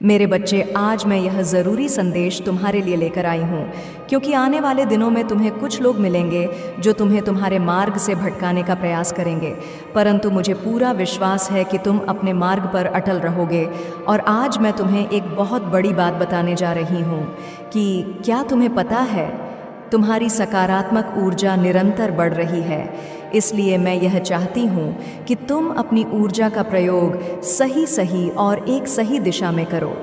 मेरे बच्चे, आज मैं यह ज़रूरी संदेश तुम्हारे लिए लेकर आई हूँ, क्योंकि आने वाले दिनों में तुम्हें कुछ लोग मिलेंगे जो तुम्हें तुम्हारे मार्ग से भटकाने का प्रयास करेंगे, परंतु मुझे पूरा विश्वास है कि तुम अपने मार्ग पर अटल रहोगे। और आज मैं तुम्हें एक बहुत बड़ी बात बताने जा रही हूँ कि क्या तुम्हें पता है, तुम्हारी सकारात्मक ऊर्जा निरंतर बढ़ रही है। इसलिए मैं यह चाहती हूँ कि तुम अपनी ऊर्जा का प्रयोग सही और एक सही दिशा में करो।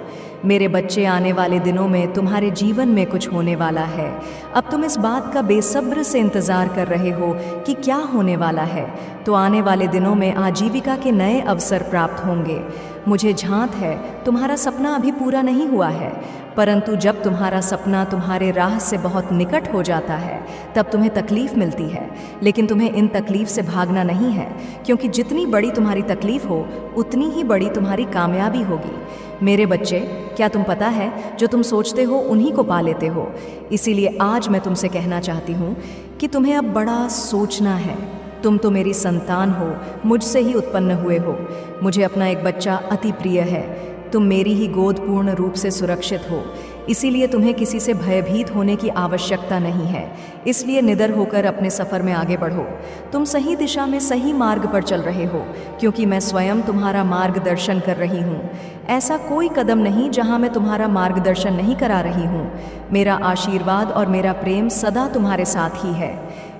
मेरे बच्चे, आने वाले दिनों में तुम्हारे जीवन में कुछ होने वाला है। अब तुम इस बात का बेसब्र से इंतज़ार कर रहे हो कि क्या होने वाला है। तो आने वाले दिनों में आजीविका के नए अवसर प्राप्त होंगे। मुझे झांत है, तुम्हारा सपना अभी पूरा नहीं हुआ है, परंतु जब तुम्हारा सपना तुम्हारे राह से बहुत निकट हो जाता है तब तुम्हें तकलीफ मिलती है। लेकिन तुम्हें इन तकलीफ से भागना नहीं है, क्योंकि जितनी बड़ी तुम्हारी तकलीफ हो उतनी ही बड़ी तुम्हारी कामयाबी होगी। मेरे बच्चे, क्या तुम पता है, जो तुम सोचते हो उन्हीं को पा लेते हो। इसीलिए आज मैं तुमसे कहना चाहती हूँ कि तुम्हें अब बड़ा सोचना है। तुम तो मेरी संतान हो, मुझसे ही उत्पन्न हुए हो। मुझे अपना एक बच्चा अति प्रिय है। तुम मेरी ही गोद पूर्ण रूप से सुरक्षित हो, इसीलिए तुम्हें किसी से भयभीत होने की आवश्यकता नहीं है। इसलिए निडर होकर अपने सफ़र में आगे बढ़ो। तुम सही दिशा में सही मार्ग पर चल रहे हो, क्योंकि मैं स्वयं तुम्हारा मार्गदर्शन कर रही हूँ। ऐसा कोई कदम नहीं जहाँ मैं तुम्हारा मार्गदर्शन नहीं करा रही हूँ। मेरा आशीर्वाद और मेरा प्रेम सदा तुम्हारे साथ ही है।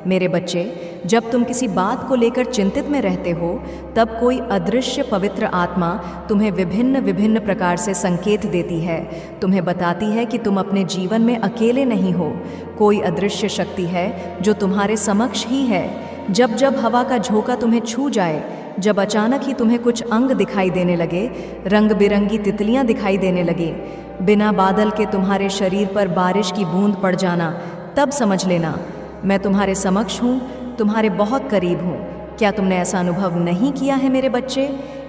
मेरे बच्चे, जब तुम किसी बात को लेकर चिंतित में रहते हो, तब कोई अदृश्य पवित्र आत्मा तुम्हें विभिन्न प्रकार से संकेत देती है। तुम्हें बताती है कि तुम अपने जीवन में अकेले नहीं हो। कोई अदृश्य शक्ति है जो तुम्हारे समक्ष ही है। जब जब हवा का झोंका तुम्हें छू जाए, जब अचानक ही तुम्हें कुछ अंग दिखाई देने लगे, रंग बिरंगी तितलियां दिखाई देने लगे, बिना बादल के तुम्हारे शरीर पर बारिश की बूंद पड़ जाना, तब समझ लेना मैं तुम्हारे समक्ष हूँ, तुम्हारे बहुत करीब हूँ। क्या तुमने ऐसा अनुभव नहीं किया है मेरे बच्चे?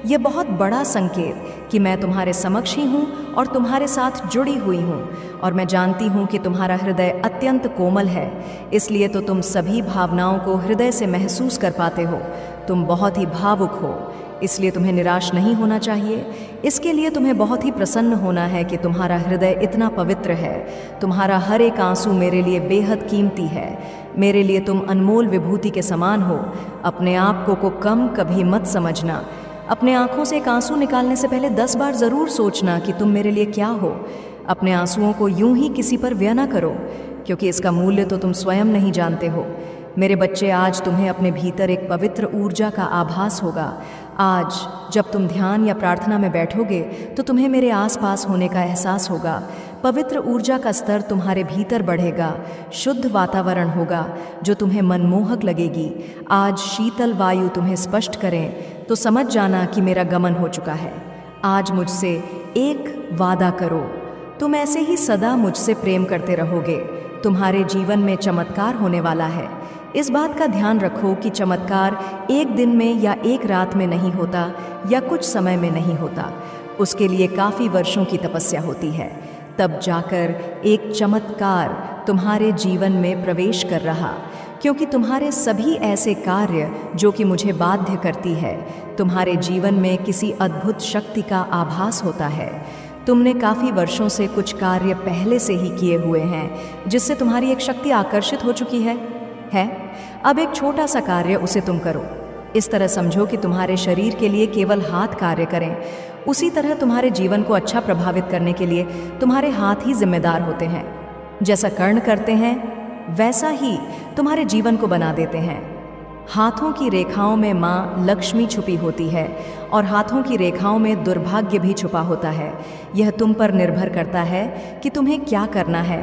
ये बहुत बड़ा संकेत कि मैं तुम्हारे समक्ष ही हूँ और तुम्हारे साथ जुड़ी हुई हूँ। और मैं जानती हूँ कि तुम्हारा हृदय अत्यंत कोमल है, इसलिए तो तुम सभी भावनाओं को हृदय से महसूस कर पाते हो। तुम बहुत ही भावुक हो, इसलिए तुम्हें निराश नहीं होना चाहिए। इसके लिए तुम्हें बहुत ही प्रसन्न होना है कि तुम्हारा हृदय इतना पवित्र है। तुम्हारा हर एक आंसू मेरे लिए बेहद कीमती है। मेरे लिए तुम अनमोल विभूति के समान हो। अपने आप को कम कभी मत समझना। अपने आंखों से एक आंसू निकालने से पहले 10 बार ज़रूर सोचना कि तुम मेरे लिए क्या हो। अपने आंसुओं को यूं ही किसी पर व्यय न करो, क्योंकि इसका मूल्य तो तुम स्वयं नहीं जानते हो। मेरे बच्चे, आज तुम्हें अपने भीतर एक पवित्र ऊर्जा का आभास होगा। आज जब तुम ध्यान या प्रार्थना में बैठोगे तो तुम्हें मेरे आसपास होने का एहसास होगा। पवित्र ऊर्जा का स्तर तुम्हारे भीतर बढ़ेगा। शुद्ध वातावरण होगा जो तुम्हें मनमोहक लगेगी। आज शीतल वायु तुम्हें स्पष्ट करें तो समझ जाना कि मेरा गमन हो चुका है। आज मुझसे एक वादा करो, तुम ऐसे ही सदा मुझसे प्रेम करते रहोगे। तुम्हारे जीवन में चमत्कार होने वाला है। इस बात का ध्यान रखो कि चमत्कार एक दिन में या एक रात में नहीं होता या कुछ समय में नहीं होता। उसके लिए काफ़ी वर्षों की तपस्या होती है, तब जाकर एक चमत्कार तुम्हारे जीवन में प्रवेश कर रहा। क्योंकि तुम्हारे सभी ऐसे कार्य जो कि मुझे बाध्य करती है, तुम्हारे जीवन में किसी अद्भुत शक्ति का आभास होता है। तुमने काफ़ी वर्षों से कुछ कार्य पहले से ही किए हुए हैं, जिससे तुम्हारी एक शक्ति आकर्षित हो चुकी है। अब एक छोटा सा कार्य उसे तुम करो। इस तरह समझो कि तुम्हारे शरीर के लिए केवल हाथ कार्य करें। उसी तरह तुम्हारे जीवन को अच्छा प्रभावित करने के लिए तुम्हारे हाथ ही जिम्मेदार होते हैं। जैसा कर्ण करते हैं वैसा ही तुम्हारे जीवन को बना देते हैं। हाथों की रेखाओं में माँ लक्ष्मी छुपी होती है और हाथों की रेखाओं में दुर्भाग्य भी छुपा होता है। यह तुम पर निर्भर करता है कि तुम्हें क्या करना है।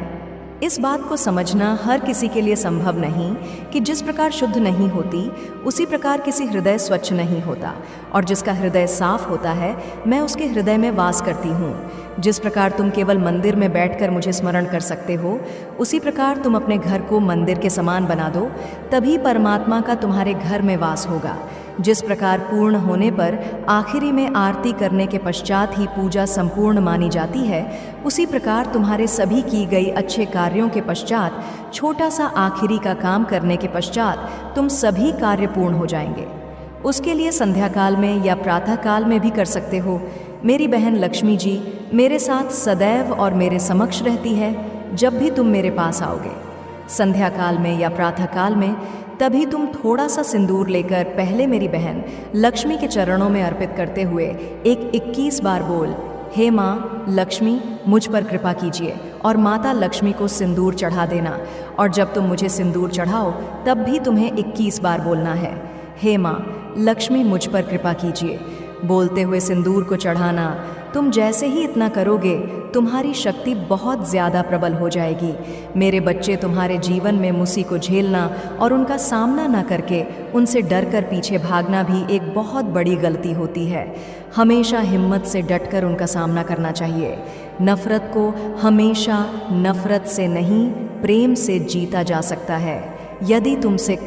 इस बात को समझना हर किसी के लिए संभव नहीं कि जिस प्रकार शुद्ध नहीं होती, उसी प्रकार किसी हृदय स्वच्छ नहीं होता। और जिसका हृदय साफ होता है, मैं उसके हृदय में वास करती हूँ। जिस प्रकार तुम केवल मंदिर में बैठकर मुझे स्मरण कर सकते हो, उसी प्रकार तुम अपने घर को मंदिर के समान बना दो, तभी परमात्मा का तुम्हारे घर में वास होगा। जिस प्रकार पूर्ण होने पर आखिरी में आरती करने के पश्चात ही पूजा संपूर्ण मानी जाती है, उसी प्रकार तुम्हारे सभी की गई अच्छे कार्यों के पश्चात, छोटा सा आखिरी का काम करने के पश्चात तुम सभी कार्य पूर्ण हो जाएंगे। उसके लिए संध्या काल में या प्रातः काल में भी कर सकते हो। मेरी बहन लक्ष्मी जी मेरे साथ सदैव और मेरे समक्ष रहती है जब भी तुम मेरे पास आओगे, संध्या काल में या प्रातः काल में। तभी तुम थोड़ा सा सिंदूर लेकर पहले मेरी बहन लक्ष्मी के चरणों में अर्पित करते हुए एक 21 बार बोल, हे माँ लक्ष्मी मुझ पर कृपा कीजिए, और माता लक्ष्मी को सिंदूर चढ़ा देना। और जब तुम मुझे सिंदूर चढ़ाओ तब भी तुम्हें 21 बार बोलना है, हे माँ लक्ष्मी मुझ पर कृपा कीजिए। बोलते हुए सिंदूर को चढ़ाना। तुम जैसे ही इतना करोगे तुम्हारी शक्ति बहुत ज़्यादा प्रबल हो जाएगी। मेरे बच्चे, तुम्हारे जीवन में मुसी को झेलना और उनका सामना न करके उनसे डर कर पीछे भागना भी एक बहुत बड़ी गलती होती है। हमेशा हिम्मत से डटकर उनका सामना करना चाहिए। नफ़रत को हमेशा नफ़रत से नहीं, प्रेम से जीता जा सकता है। यदि तुमसे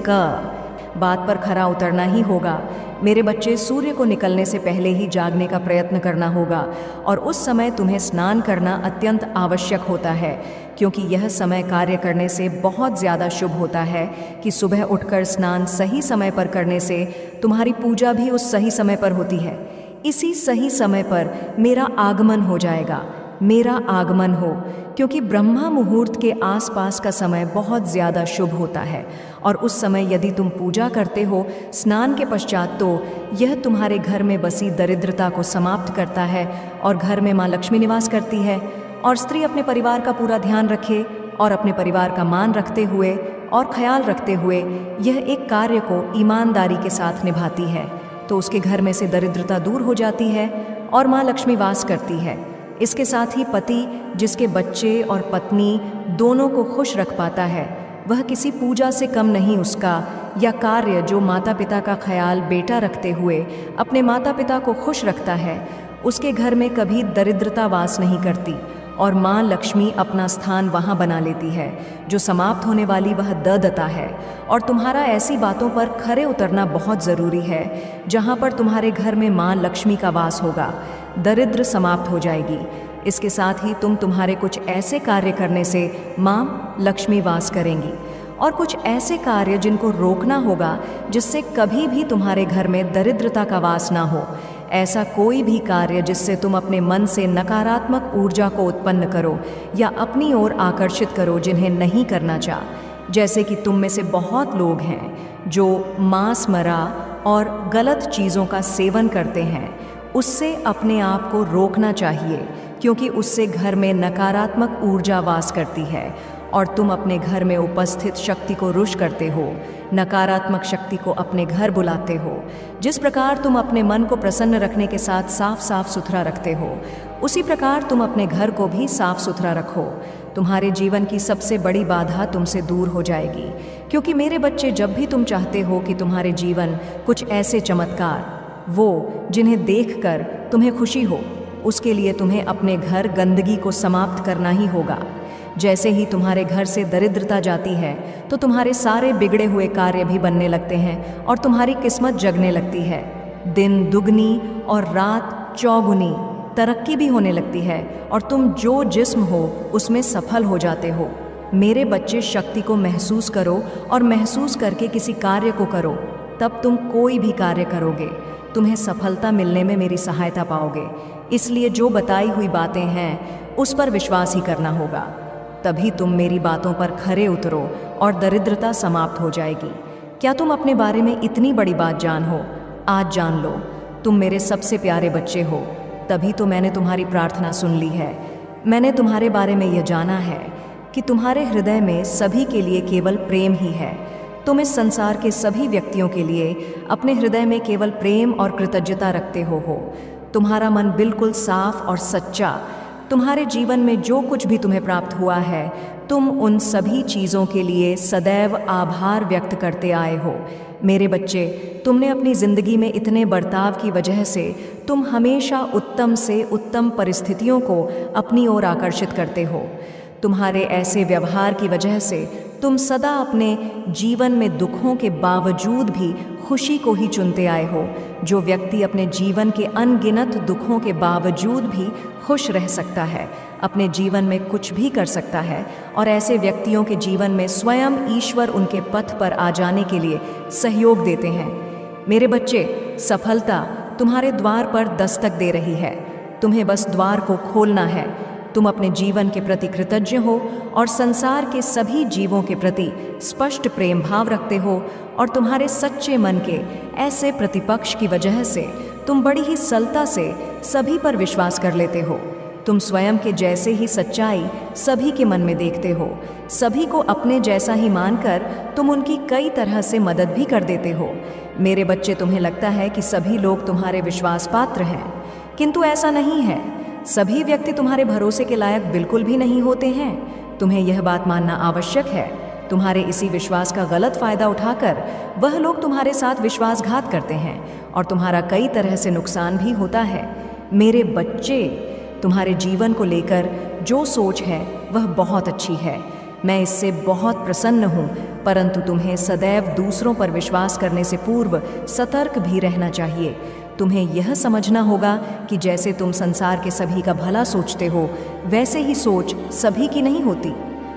बात पर खरा उतरना ही होगा, मेरे बच्चे, सूर्य को निकलने से पहले ही जागने का प्रयत्न करना होगा, और उस समय तुम्हें स्नान करना अत्यंत आवश्यक होता है, क्योंकि यह समय कार्य करने से बहुत ज़्यादा शुभ होता है कि सुबह उठकर स्नान सही समय पर करने से तुम्हारी पूजा भी उस सही समय पर होती है। इसी सही समय पर मेरा आगमन हो जाएगा, मेरा आगमन हो, क्योंकि ब्रह्मा मुहूर्त के आसपास का समय बहुत ज़्यादा शुभ होता है, और उस समय यदि तुम पूजा करते हो स्नान के पश्चात, तो यह तुम्हारे घर में बसी दरिद्रता को समाप्त करता है, और घर में माँ लक्ष्मी निवास करती है। और स्त्री अपने परिवार का पूरा ध्यान रखे और अपने परिवार का मान रखते हुए और ख्याल रखते हुए यह एक कार्य को ईमानदारी के साथ निभाती है, तो उसके घर में से दरिद्रता दूर हो जाती है और माँ लक्ष्मी वास करती है। इसके साथ ही पति जिसके बच्चे और पत्नी दोनों को खुश रख पाता है, वह किसी पूजा से कम नहीं उसका, या कार्य जो माता पिता का ख्याल बेटा रखते हुए अपने माता पिता को खुश रखता है, उसके घर में कभी दरिद्रता वास नहीं करती, और माँ लक्ष्मी अपना स्थान वहाँ बना लेती है। जो समाप्त होने वाली वह ददता है, और तुम्हारा ऐसी बातों पर खरे उतरना बहुत ज़रूरी है जहाँ पर तुम्हारे घर में माँ लक्ष्मी का वास होगा। दरिद्र समाप्त हो जाएगी। इसके साथ ही तुम्हारे कुछ ऐसे कार्य करने से माँ लक्ष्मी वास करेंगी, और कुछ ऐसे कार्य जिनको रोकना होगा जिससे कभी भी तुम्हारे घर में दरिद्रता का वास ना हो। ऐसा कोई भी कार्य जिससे तुम अपने मन से नकारात्मक ऊर्जा को उत्पन्न करो या अपनी ओर आकर्षित करो, जिन्हें नहीं करना चाह। जैसे कि तुम में से बहुत लोग हैं जो मांस मरा और गलत चीज़ों का सेवन करते हैं, उससे अपने आप को रोकना चाहिए, क्योंकि उससे घर में नकारात्मक ऊर्जा वास करती है और तुम अपने घर में उपस्थित शक्ति को रुष्ट करते हो, नकारात्मक शक्ति को अपने घर बुलाते हो। जिस प्रकार तुम अपने मन को प्रसन्न रखने के साथ साफ सुथरा रखते हो, उसी प्रकार तुम अपने घर को भी साफ सुथरा रखो। तुम्हारे जीवन की सबसे बड़ी बाधा तुमसे दूर हो जाएगी, क्योंकि मेरे बच्चे, जब भी तुम चाहते हो कि तुम्हारे जीवन कुछ ऐसे चमत्कार वो जिन्हें देखकर तुम्हें खुशी हो, उसके लिए तुम्हें अपने घर गंदगी को समाप्त करना ही होगा। जैसे ही तुम्हारे घर से दरिद्रता जाती है तो तुम्हारे सारे बिगड़े हुए कार्य भी बनने लगते हैं और तुम्हारी किस्मत जगने लगती है। दिन दुगनी और रात चौगुनी तरक्की भी होने लगती है, और तुम जो जिस्म हो उसमें सफल हो जाते हो। मेरे बच्चे, शक्ति को महसूस करो और महसूस करके किसी कार्य को करो, तब तुम कोई भी कार्य करोगे तुम्हें सफलता मिलने में मेरी सहायता पाओगे। इसलिए जो बताई हुई बातें हैं उस पर विश्वास ही करना होगा, तभी तुम मेरी बातों पर खरे उतरो और दरिद्रता समाप्त हो जाएगी। क्या तुम अपने बारे में इतनी बड़ी बात जान हो? आज जान लो, तुम मेरे सबसे प्यारे बच्चे हो, तभी तो मैंने तुम्हारी प्रार्थना सुन ली है। मैंने तुम्हारे बारे में यह जाना है कि तुम्हारे हृदय में सभी के लिए केवल प्रेम ही है। तुम इस संसार के सभी व्यक्तियों के लिए अपने हृदय में केवल प्रेम और कृतज्ञता रखते हो। तुम्हारा मन बिल्कुल साफ और सच्चा। तुम्हारे जीवन में जो कुछ भी तुम्हें प्राप्त हुआ है, तुम उन सभी चीज़ों के लिए सदैव आभार व्यक्त करते आए हो। मेरे बच्चे, तुमने अपनी ज़िंदगी में इतने बर्ताव की वजह से तुम हमेशा उत्तम से उत्तम परिस्थितियों को अपनी ओर आकर्षित करते हो। तुम्हारे ऐसे व्यवहार की वजह से तुम सदा अपने जीवन में दुखों के बावजूद भी खुशी को ही चुनते आए हो। जो व्यक्ति अपने जीवन के अनगिनत दुखों के बावजूद भी खुश रह सकता है, अपने जीवन में कुछ भी कर सकता है, और ऐसे व्यक्तियों के जीवन में स्वयं ईश्वर उनके पथ पर आ जाने के लिए सहयोग देते हैं। मेरे बच्चे, सफलता तुम्हारे द्वार पर दस्तक दे रही है। तुम्हें बस द्वार को खोलना है। तुम अपने जीवन के प्रति कृतज्ञ हो और संसार के सभी जीवों के प्रति स्पष्ट प्रेम भाव रखते हो, और तुम्हारे सच्चे मन के ऐसे प्रतिपक्ष की वजह से तुम बड़ी ही सरलता से सभी पर विश्वास कर लेते हो। तुम स्वयं के जैसे ही सच्चाई सभी के मन में देखते हो। सभी को अपने जैसा ही मानकर तुम उनकी कई तरह से मदद भी कर देते हो। मेरे बच्चे, तुम्हें लगता है कि सभी लोग तुम्हारे विश्वास पात्र हैं, किंतु ऐसा नहीं है। सभी व्यक्ति तुम्हारे भरोसे के लायक बिल्कुल भी नहीं होते हैं। तुम्हें यह बात मानना आवश्यक है। तुम्हारे इसी विश्वास का गलत फायदा उठाकर वह लोग तुम्हारे साथ विश्वासघात करते हैं और तुम्हारा कई तरह से नुकसान भी होता है। मेरे बच्चे, तुम्हारे जीवन को लेकर जो सोच है वह बहुत अच्छी है। मैं इससे बहुत प्रसन्न हूँ, परंतु तुम्हें सदैव दूसरों पर विश्वास करने से पूर्व सतर्क भी रहना चाहिए। तुम्हें यह समझना होगा कि जैसे तुम संसार के सभी का भला सोचते हो, वैसे ही सोच सभी की नहीं होती।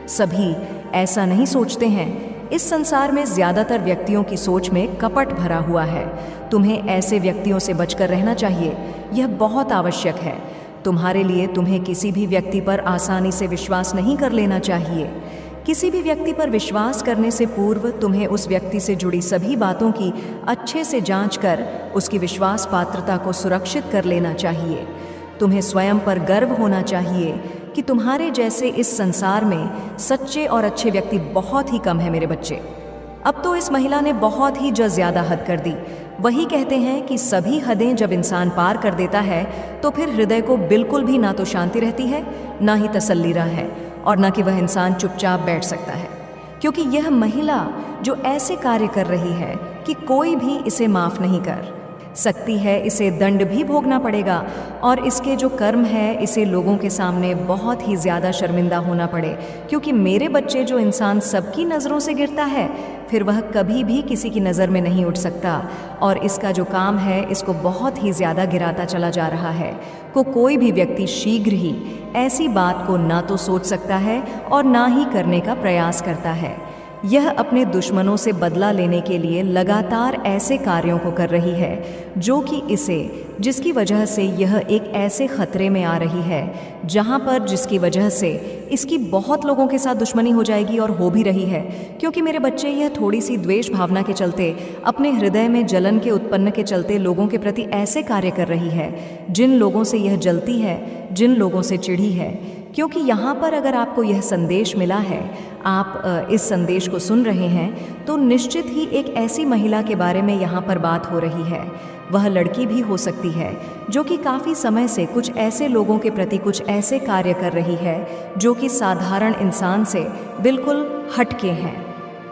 सभी ऐसा नहीं सोचते हैं। इस संसार में ज़्यादातर व्यक्तियों की सोच में कपट भरा हुआ है। तुम्हें ऐसे व्यक्तियों से बचकर रहना चाहिए। यह बहुत आवश्यक है तुम्हारे लिए। तुम्हें किसी भी व्यक्ति पर आसानी से विश्वास नहीं कर लेना चाहिए। किसी भी व्यक्ति पर विश्वास करने से पूर्व तुम्हें उस व्यक्ति से जुड़ी सभी बातों की अच्छे से जांच कर उसकी विश्वास पात्रता को सुरक्षित कर लेना चाहिए। तुम्हें स्वयं पर गर्व होना चाहिए कि तुम्हारे जैसे इस संसार में सच्चे और अच्छे व्यक्ति बहुत ही कम है। मेरे बच्चे, अब तो इस महिला ने बहुत ही ज़्यादा हद कर दी। वही कहते हैं कि सभी हदें जब इंसान पार कर देता है तो फिर हृदय को बिल्कुल भी ना तो शांति रहती है, ना ही तसल्ली रहा है, और ना कि वह इंसान चुपचाप बैठ सकता है। क्योंकि यह महिला जो ऐसे कार्य कर रही है कि कोई भी इसे माफ़ नहीं कर सकती है, इसे दंड भी भोगना पड़ेगा, और इसके जो कर्म है इसे लोगों के सामने बहुत ही ज़्यादा शर्मिंदा होना पड़े। क्योंकि मेरे बच्चे, जो इंसान सबकी नज़रों से गिरता है फिर वह कभी भी किसी की नज़र में नहीं उठ सकता, और इसका जो काम है इसको बहुत ही ज़्यादा गिराता चला जा रहा है। कोई भी व्यक्ति शीघ्र ही ऐसी बात को ना तो सोच सकता है और ना ही करने का प्रयास करता है। यह अपने दुश्मनों से बदला लेने के लिए लगातार ऐसे कार्यों को कर रही है जो कि जिसकी वजह से यह एक ऐसे खतरे में आ रही है जहां पर जिसकी वजह से इसकी बहुत लोगों के साथ दुश्मनी हो जाएगी, और हो भी रही है। क्योंकि मेरे बच्चे, यह थोड़ी सी द्वेष भावना के चलते, अपने हृदय में जलन के उत्पन्न के चलते लोगों के प्रति ऐसे कार्य कर रही है जिन लोगों से यह जलती है, जिन लोगों से चिढ़ी है। क्योंकि यहाँ पर अगर आपको यह संदेश मिला है, आप इस संदेश को सुन रहे हैं, तो निश्चित ही एक ऐसी महिला के बारे में यहाँ पर बात हो रही है। वह लड़की भी हो सकती है जो कि काफ़ी समय से कुछ ऐसे लोगों के प्रति कुछ ऐसे कार्य कर रही है जो कि साधारण इंसान से बिल्कुल हटके हैं।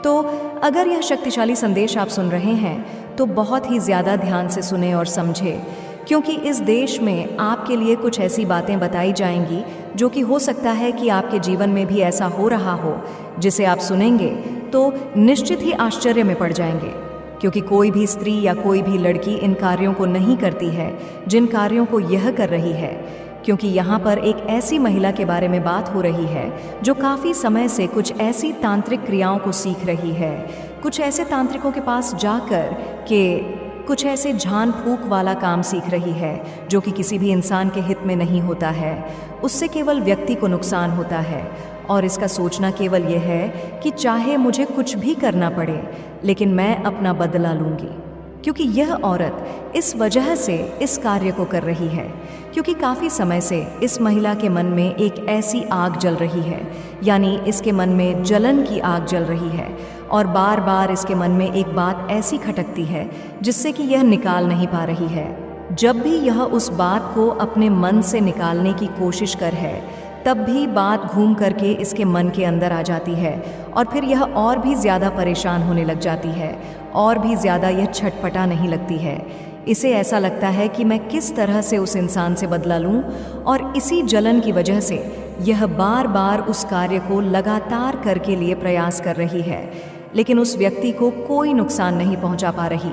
तो अगर यह शक्तिशाली संदेश आप सुन रहे हैं तो बहुत ही ज़्यादा ध्यान से सुने और समझे, क्योंकि इस देश में आपके लिए कुछ ऐसी बातें बताई जाएंगी जो कि हो सकता है कि आपके जीवन में भी ऐसा हो रहा हो, जिसे आप सुनेंगे तो निश्चित ही आश्चर्य में पड़ जाएंगे। क्योंकि कोई भी स्त्री या कोई भी लड़की इन कार्यों को नहीं करती है जिन कार्यों को यह कर रही है। क्योंकि यहाँ पर एक ऐसी महिला के बारे में बात हो रही है जो काफ़ी समय से कुछ ऐसी तांत्रिक क्रियाओं को सीख रही है, कुछ ऐसे तांत्रिकों के पास जाकर के कुछ ऐसे झान फूंक वाला काम सीख रही है जो कि किसी भी इंसान के हित में नहीं होता है। उससे केवल व्यक्ति को नुकसान होता है, और इसका सोचना केवल यह है कि चाहे मुझे कुछ भी करना पड़े लेकिन मैं अपना बदला लूँगी। क्योंकि यह औरत इस वजह से इस कार्य को कर रही है क्योंकि काफ़ी समय से इस महिला के मन में एक ऐसी आग जल रही है, यानी इसके मन में जलन की आग जल रही है, और बार बार इसके मन में एक बात ऐसी खटकती है जिससे कि यह निकाल नहीं पा रही है। जब भी यह उस बात को अपने मन से निकालने की कोशिश कर है, तब भी बात घूम करके इसके मन के अंदर आ जाती है, और फिर यह और भी ज़्यादा परेशान होने लग जाती है, और भी ज़्यादा यह छटपटा नहीं लगती है। इसे ऐसा लगता है कि मैं किस तरह से उस इंसान से बदला लूं, और इसी जलन की वजह से यह बार बार उस कार्य को लगातार करके लिए प्रयास कर रही है, लेकिन उस व्यक्ति को कोई नुकसान नहीं पहुंचा पा रही।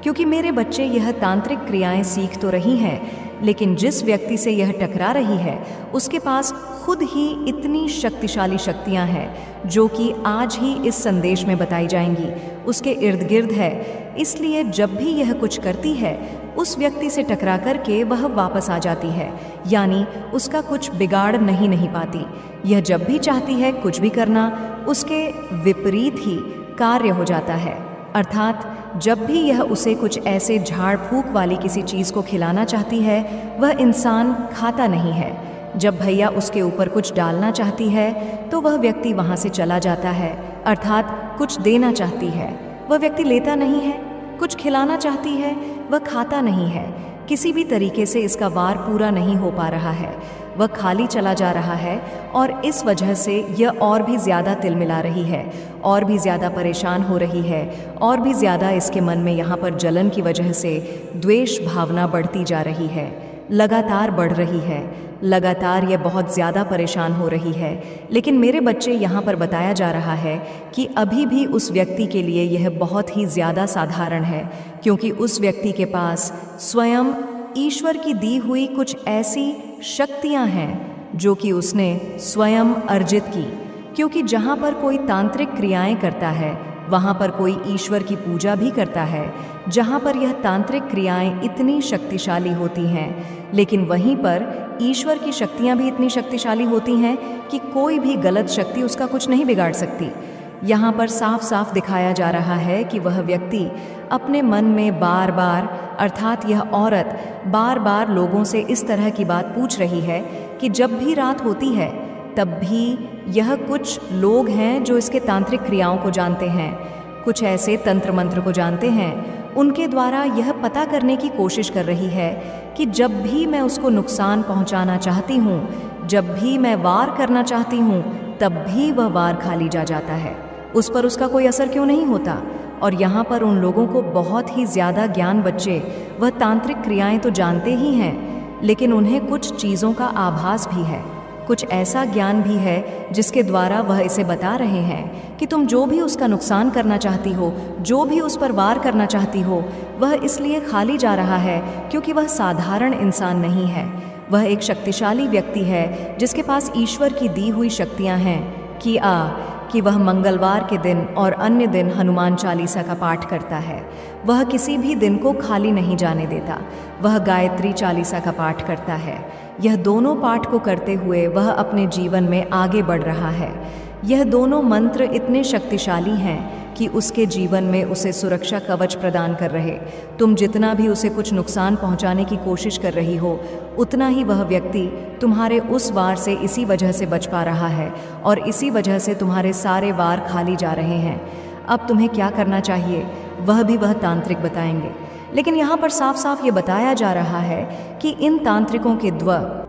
क्योंकि मेरे बच्चे, यह तांत्रिक क्रियाएं सीख तो रही हैं, लेकिन जिस व्यक्ति से यह टकरा रही है उसके पास खुद ही इतनी शक्तिशाली शक्तियां हैं जो कि आज ही इस संदेश में बताई जाएंगी, उसके इर्द गिर्द है। इसलिए जब भी यह कुछ करती है उस व्यक्ति से टकरा करके वह वापस आ जाती है, यानी उसका कुछ बिगाड़ नहीं पाती। यह जब भी चाहती है कुछ भी करना, उसके विपरीत ही कार्य हो जाता है। अर्थात जब भी यह उसे कुछ ऐसे झाड़ फूक वाली किसी चीज़ को खिलाना चाहती है, वह इंसान खाता नहीं है। जब भैया उसके ऊपर कुछ डालना चाहती है तो वह व्यक्ति वहाँ से चला जाता है। अर्थात कुछ देना चाहती है, वह व्यक्ति लेता नहीं है। कुछ खिलाना चाहती है, वह खाता नहीं है। किसी भी तरीके से इसका वार पूरा नहीं हो पा रहा है, वह खाली चला जा रहा है और इस वजह से यह और भी ज़्यादा तिलमिला रही है, और भी ज़्यादा परेशान हो रही है, और भी ज़्यादा इसके मन में यहाँ पर जलन की वजह से द्वेष भावना बढ़ती जा रही है, लगातार बढ़ रही है, लगातार ये बहुत ज़्यादा परेशान हो रही है। लेकिन मेरे बच्चे, यहाँ पर बताया जा रहा है कि अभी भी उस व्यक्ति के लिए यह बहुत ही ज़्यादा साधारण है, क्योंकि उस व्यक्ति के पास स्वयं ईश्वर की दी हुई कुछ ऐसी शक्तियाँ हैं जो कि उसने स्वयं अर्जित की। क्योंकि जहाँ पर कोई तांत्रिक क्रियाएं करता है, वहाँ पर कोई ईश्वर की पूजा भी करता है। जहाँ पर यह तांत्रिक क्रियाएं इतनी शक्तिशाली होती हैं, लेकिन वहीं पर ईश्वर की शक्तियाँ भी इतनी शक्तिशाली होती हैं कि कोई भी गलत शक्ति उसका कुछ नहीं बिगाड़ सकती। यहाँ पर साफ साफ दिखाया जा रहा है कि वह व्यक्ति अपने मन में बार बार, अर्थात यह औरत बार बार लोगों से इस तरह की बात पूछ रही है कि जब भी रात होती है तब भी यह कुछ लोग हैं जो इसके तांत्रिक क्रियाओं को जानते हैं, कुछ ऐसे तंत्र मंत्र को जानते हैं, उनके द्वारा यह पता करने की कोशिश कर रही है कि जब भी मैं उसको नुकसान पहुंचाना चाहती हूँ, जब भी मैं वार करना चाहती हूँ, तब भी वह वार खाली जा जाता है। उस पर उसका कोई असर क्यों नहीं होता? और यहाँ पर उन लोगों को बहुत ही ज़्यादा ज्ञान बच्चे, वह तांत्रिक क्रियाएं तो जानते ही हैं, लेकिन उन्हें कुछ चीज़ों का आभास भी है, कुछ ऐसा ज्ञान भी है जिसके द्वारा वह इसे बता रहे हैं कि तुम जो भी उसका नुकसान करना चाहती हो, जो भी उस पर वार करना चाहती हो, वह इसलिए खाली जा रहा है क्योंकि वह साधारण इंसान नहीं है। वह एक शक्तिशाली व्यक्ति है जिसके पास ईश्वर की दी हुई शक्तियाँ हैं कि वह मंगलवार के दिन और अन्य दिन हनुमान चालीसा का पाठ करता है। वह किसी भी दिन को खाली नहीं जाने देता। वह गायत्री चालीसा का पाठ करता है। यह दोनों पाठ को करते हुए वह अपने जीवन में आगे बढ़ रहा है। यह दोनों मंत्र इतने शक्तिशाली हैं कि उसके जीवन में उसे सुरक्षा कवच प्रदान कर रहे। तुम जितना भी उसे कुछ नुकसान पहुंचाने की कोशिश कर रही हो, उतना ही वह व्यक्ति तुम्हारे उस वार से इसी वजह से बच पा रहा है, और इसी वजह से तुम्हारे सारे वार खाली जा रहे हैं। अब तुम्हें क्या करना चाहिए वह तांत्रिक बताएंगे। लेकिन यहाँ पर साफ साफ ये बताया जा रहा है कि इन तांत्रिकों के